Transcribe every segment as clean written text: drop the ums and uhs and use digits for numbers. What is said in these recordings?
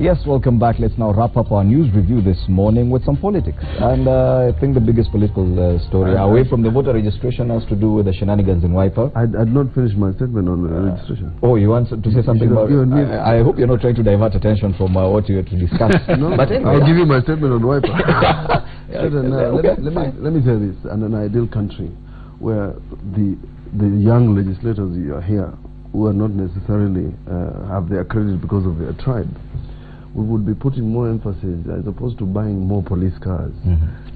Yes, welcome back. Let's now wrap up our news review this morning with some politics. And I think the biggest political story away from the voter registration has to do with the shenanigans in Wiper. I'd not finished my statement on the registration. Oh, you want to say something about it? I hope you're not trying to divert attention from what you had to discuss. No, but anyway, I'll give you my statement on Wiper. Let me say this. In an ideal country where the young legislators you are here who are not necessarily have their credit because of their tribe, we would be putting more emphasis, as opposed to buying more police cars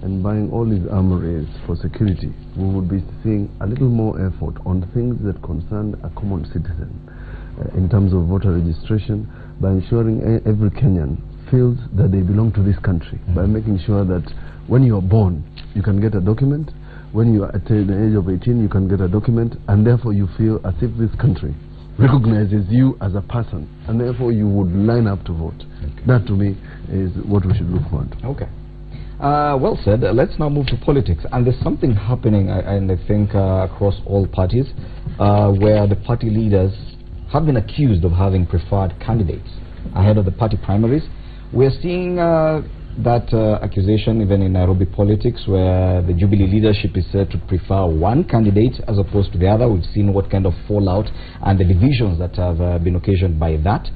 and buying all these armories for security. We would be seeing a little more effort on things that concern a common citizen in terms of voter registration, by ensuring every Kenyan feels that they belong to this country, by making sure that when you are born, you can get a document, when you are at the age of 18, you can get a document, and therefore you feel as if this country recognizes you as a person, and therefore you would line up to vote. Okay. That to me is what we should look for. Okay. Well said. Let's now move to politics. And there's something happening, and I think across all parties, where the party leaders have been accused of having preferred candidates ahead of the party primaries. We're seeing that accusation even in Nairobi politics, where the Jubilee leadership is said to prefer one candidate as opposed to the other. We've seen what kind of fallout and the divisions that have been occasioned by that.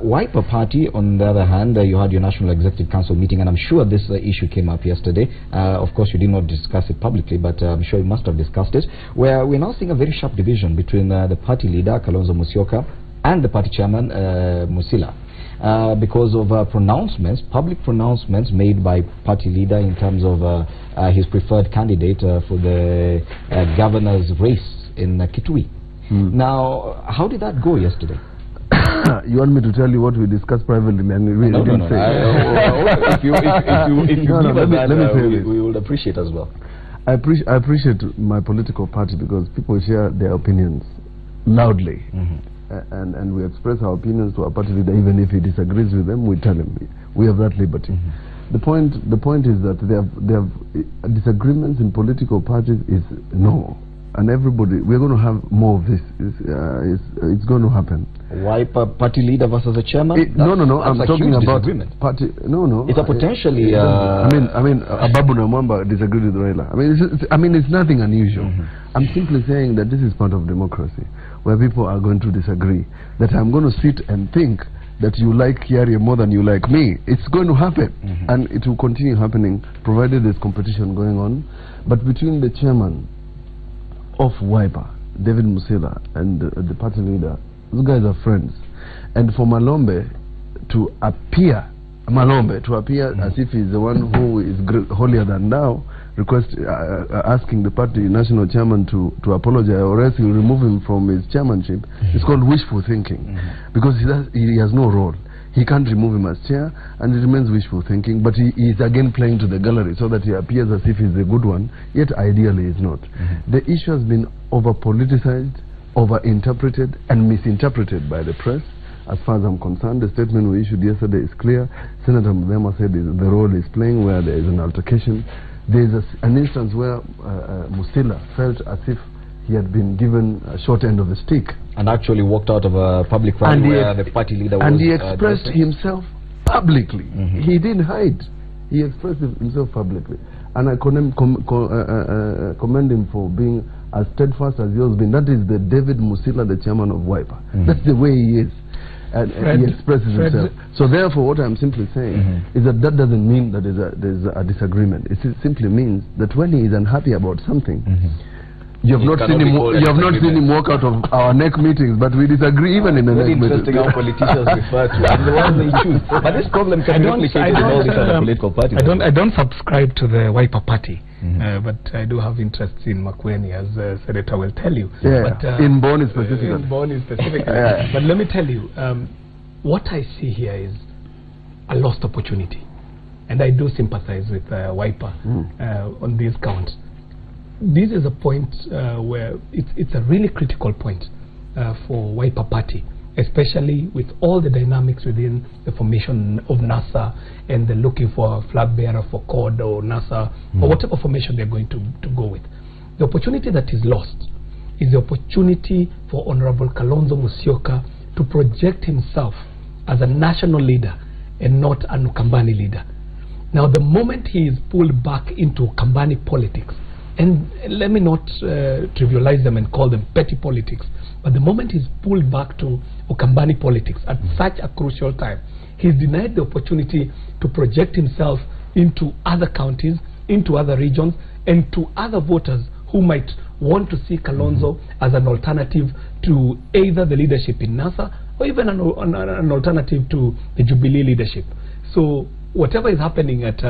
Wiper Party, on the other hand, you had your National Executive Council meeting, and I'm sure this issue came up yesterday. Of course, you did not discuss it publicly, but I'm sure you must have discussed it, where we're now seeing a very sharp division between the party leader, Kalonzo Musyoka, and the party chairman, Musila. Because of pronouncements, public pronouncements made by party leader in terms of his preferred candidate for the governor's race in Kitui. Now, how did that go yesterday? You want me to tell you what we discussed privately? And we didn't say. If you give us that, we would appreciate as well. I appreciate my political party because people share their opinions loudly. And we express our opinions to our party leader. Even if he disagrees with them, we tell him. We have that liberty. The point is that they have disagreements in political parties is normal, and everybody, we're going to have more of this. It's going to happen. Wiper party leader versus a chairman? No. I'm talking about party. No. It's a potentially. I mean, Ababu Namwamba disagreed with Raila. I mean, it's nothing unusual. I'm simply saying that this is part of democracy, where people are going to disagree. That I'm going to sit and think that you like Kiari more than you like me. It's going to happen, and it will continue happening, provided there's competition going on. But between the chairman of Wiper, David Musila, and the party leader, those guys are friends. And for Malombe to appear as if he's the one who is holier than thou, asking the party national chairman to apologize, or else he'll remove him from his chairmanship. It's called wishful thinking, because he has no role. He can't remove him as chair, and it remains wishful thinking, but he is again playing to the gallery so that he appears as if he's the good one, yet ideally he's not. The issue has been over-politicized, over-interpreted, and misinterpreted by the press. As far as I'm concerned, the statement we issued yesterday is clear. Senator Mudema said the role is playing where there is an altercation. There is an instance where Musila felt as if he had been given a short end of the stick, and actually walked out of a public rally where the party leader was. And he expressed himself publicly. He didn't hide. He expressed himself publicly, and I commend him for being as steadfast as he has been. That is the David Musila, the chairman of Wiper. That's the way he is. And he expresses himself. So therefore, what I'm simply saying is that doesn't mean that there's a disagreement. It simply means that when he is unhappy about something, you have not seen him walk out of our NEC meetings, but we disagree even in the NEC meetings. Interesting how politicians refer to and the ones they choose. But this problem can be replicated in all these other political parties. I don't subscribe to the Wiper Party. But I do have interests in Makueni, as Senator will tell you. But, in Boni specifically. But let me tell you, what I see here is a lost opportunity. And I do sympathize with Wiper on these counts. This is a point where it's a really critical point for Wiper Party, especially with all the dynamics within the formation of NASA and they're looking for a flag bearer for CORD or NASA or whatever formation they're going to go with. The opportunity that is lost is the opportunity for Honorable Kalonzo Musyoka to project himself as a national leader and not an Ukambani leader. Now, the moment he is pulled back into Ukambani politics, and let me not trivialize them and call them petty politics, but the moment he's pulled back to Ukambani politics at such a crucial time, he's denied the opportunity to project himself into other counties, into other regions, and to other voters who might want to see Kalonzo as an alternative to either the leadership in NASA or even an alternative to the Jubilee leadership. So whatever is happening at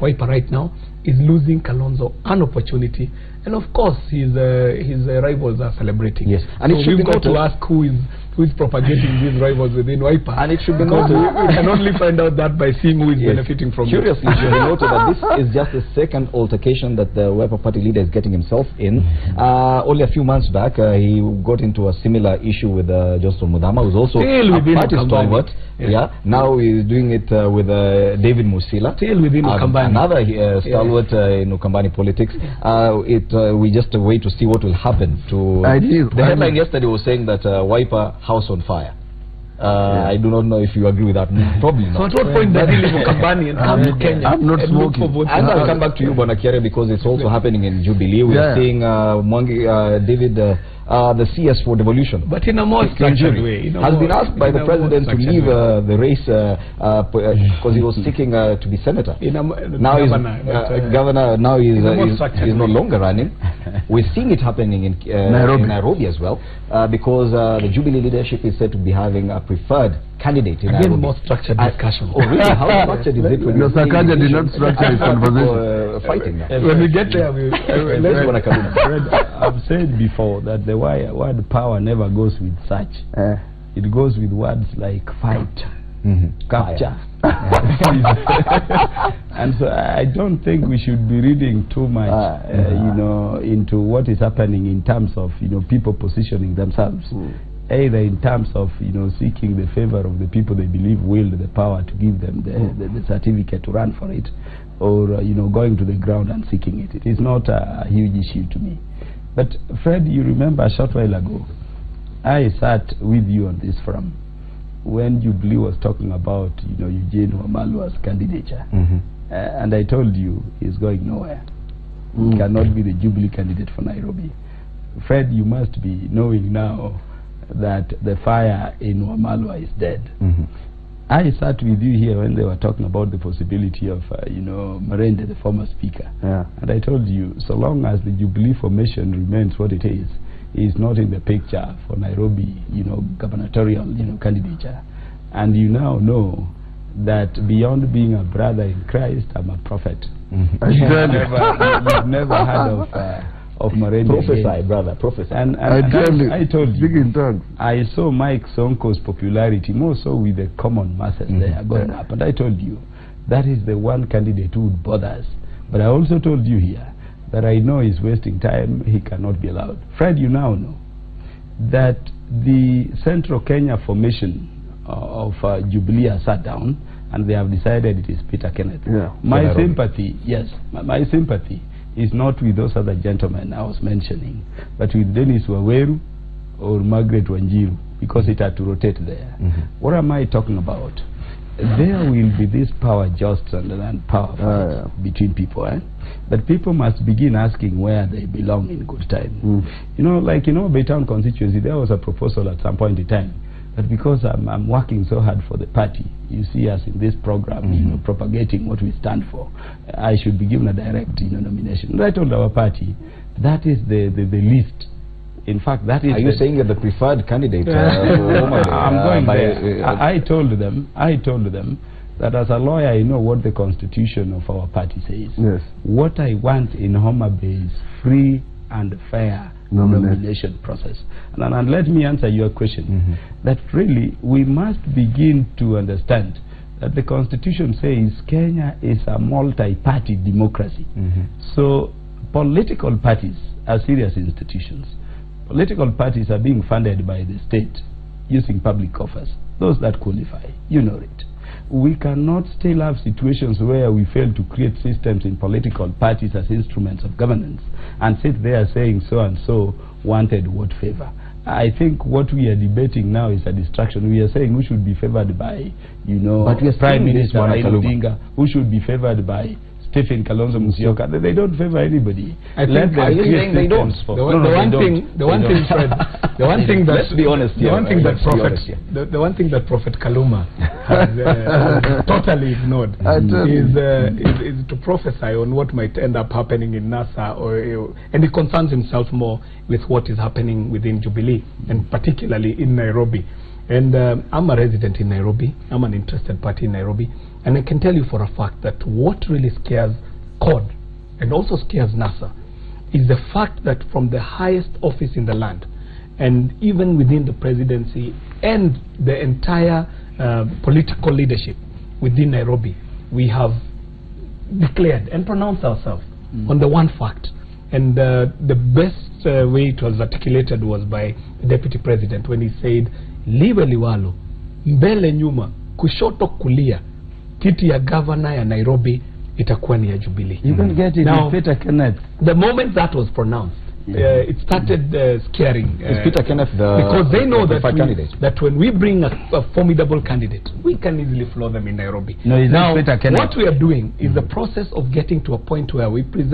Wiper right now is losing Kalonzo an opportunity, and of course his rivals are celebrating. Yes, and so it should we've be got noted to ask who is propagating these rivals within Wiper. And it should be because noted, we can only find out that by seeing who is benefiting from curiously, it should be noted that this is just the second altercation that the Wiper party leader is getting himself in. Only a few months back, he got into a similar issue with Johnston Muthama, who's also still a party stalwart. Yes. Now he's doing it with David Musila, still within Ukambani, another stalwart in Ukambani politics. We just wait to see what will happen to the headline yesterday was saying that Wiper house on fire. I do not know if you agree with that. Probably not. So at what point does he leave Ukambani and come to Kenya? I'm not smoking. And I'll come back to you, Bonakiere, because it's also happening in Jubilee. We are seeing David, the CS for devolution, but in a more structured way, has been asked by the president to leave the race because he was seeking to be senator. Now he's governor. Now he's no longer running. We're seeing it happening in Nairobi as well, because the Jubilee leadership is said to be having a preferred candidate in Nairobi. More structured discussion. Oh, really? How structured is it? No, Sakaja did not structure his conversation. Fighting now. When we get there, I've said before that the word power never goes with such. It goes with words like fight, capture. And so I don't think we should be reading too much, into what is happening in terms of people positioning themselves, either in terms of seeking the favor of the people they believe wield the power to give them the certificate to run for it, or going to the ground and seeking it. It is not a huge issue to me. But Fred, you remember a short while ago, I sat with you on this forum when Jubilee was talking about Eugene Wamalwa's candidature, and I told you he's going nowhere. He cannot be the Jubilee candidate for Nairobi. Fred, you must be knowing now that the fire in Wamalwa is dead. I sat with you here when they were talking about the possibility of Marende, the former speaker, and I told you, so long as the Jubilee formation remains what it is not in the picture for Nairobi, gubernatorial, candidature. And you now know that beyond being a brother in Christ, I'm a prophet. You've never heard of Marende. Prophesy, brother, prophesy. And I told you, in tongues. I saw Mike Sonko's popularity more so with the common masses there going up. And I told you, that is the one candidate who would bother us. But I also told you here that I know he's wasting time, he cannot be allowed. Fred, you now know that the Central Kenya formation of Jubilee has sat down and they have decided it is Peter Kenneth. My sympathy, my sympathy is not with those other gentlemen I was mentioning, but with Dennis Waweru or Margaret Wanjiru, because it had to rotate there. What am I talking about? There will be this power justs and power fights between people, but people must begin asking where they belong in good time. Like Baytown constituency, there was a proposal at some point in time, but because I'm working so hard for the party, you see us in this program, propagating what we stand for, I should be given a direct nomination. And I told our party that is the least. In fact, that is. Are you saying that the preferred candidate? I'm going there. I told them that as a lawyer, I know what the constitution of our party says. What I want in Homa Bay is free and fair nomination process. And let me answer your question. That really we must begin to understand that the constitution says Kenya is a multi-party democracy. So political parties are serious institutions. Political parties are being funded by the state using public coffers, those that qualify. You know it. We cannot still have situations where we fail to create systems in political parties as instruments of governance and sit there saying so and so wanted what favor. I think what we are debating now is a distraction. We are saying who should be favored by, you know, but we are Prime Minister Raila Odinga, who should be favored by Stephen Kalonzo Musyoka. They don't favor anybody. I think are you saying they don't? The one thing, Fred, the one thing that, let's be honest here. The one thing that the one thing that Prophet Kaluma has totally ignored is to prophesy on what might end up happening in NASA, and he concerns himself more with what is happening within Jubilee, and particularly in Nairobi. And I'm a resident in Nairobi. I'm an interested party in Nairobi. And I can tell you for a fact that what really scares CORD and also scares NASA is the fact that from the highest office in the land, and even within the presidency and the entire political leadership within Nairobi, we have declared and pronounced ourselves on the one fact. And the best way it was articulated was by the Deputy President when he said, liwe liwalo, mbele nyuma, kushoto kulia, kiti ya governor ya Nairobi itakuwa ni ya Jubilee. You can get it now, Peter Kenneth. The moment that was pronounced, it started scaring. Is Peter Kenneth because they know that when we bring a formidable candidate, we can easily floor them in Nairobi. No, now, Peter Kenneth. What we are doing is the process of getting to a point where we present